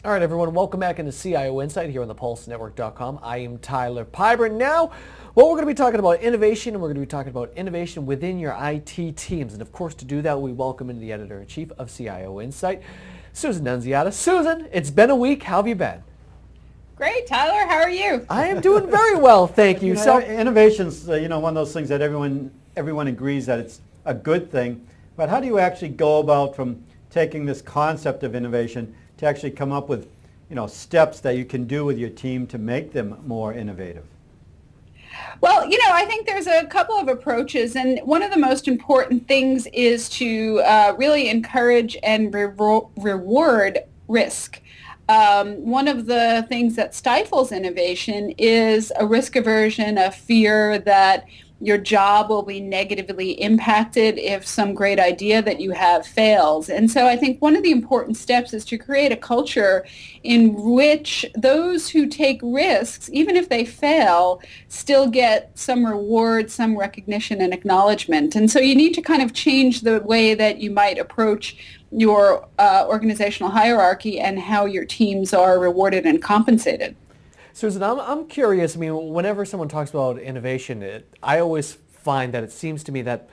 All right, everyone, welcome back into CIO Insight here on thepulsenetwork.com. I am Tyler Pyber. Now, we're going to be talking about innovation, and we're going to be talking about innovation within your IT teams. And of course, to do that, we welcome in the editor-in-chief of CIO Insight, Susan Nunziata. Susan, it's been a week. How have you been? Great, Tyler. How are you? I am doing very well, thank you. So innovation's one of those things that everyone agrees that it's a good thing. But how do you actually go about from taking this concept of innovation to actually come up with, steps that you can do with your team to make them more innovative? Well, I think there's a couple of approaches, and one of the most important things is to really encourage and reward risk. One of the things that stifles innovation is a risk aversion, a fear that your job will be negatively impacted if some great idea that you have fails. And so I think one of the important steps is to create a culture in which those who take risks, even if they fail, still get some reward, some recognition and acknowledgement. And so you need to kind of change the way that you might approach your organizational hierarchy and how your teams are rewarded and compensated. Susan, I'm curious. I mean, whenever someone talks about innovation, I always find that it seems to me that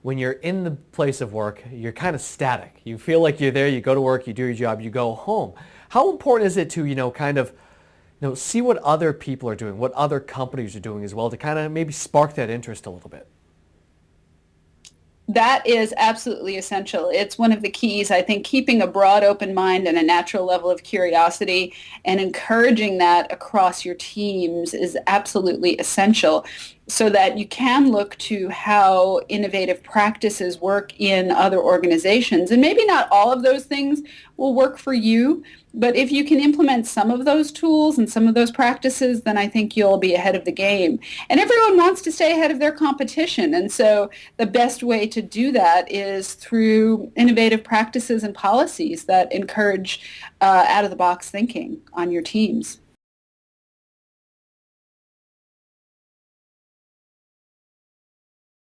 when you're in the place of work, you're kind of static. You feel like you're there, you go to work, you do your job, you go home. How important is it to, see what other people are doing, what other companies are doing as well, to kind of maybe spark that interest a little bit? That is absolutely essential. It's one of the keys. I think keeping a broad open mind and a natural level of curiosity and encouraging that across your teams is absolutely essential so that you can look to how innovative practices work in other organizations. And maybe not all of those things will work for you, but if you can implement some of those tools and some of those practices, then I think you'll be ahead of the game. And everyone wants to stay ahead of their competition. And so the best way to do that is through innovative practices and policies that encourage out-of-the-box thinking on your teams.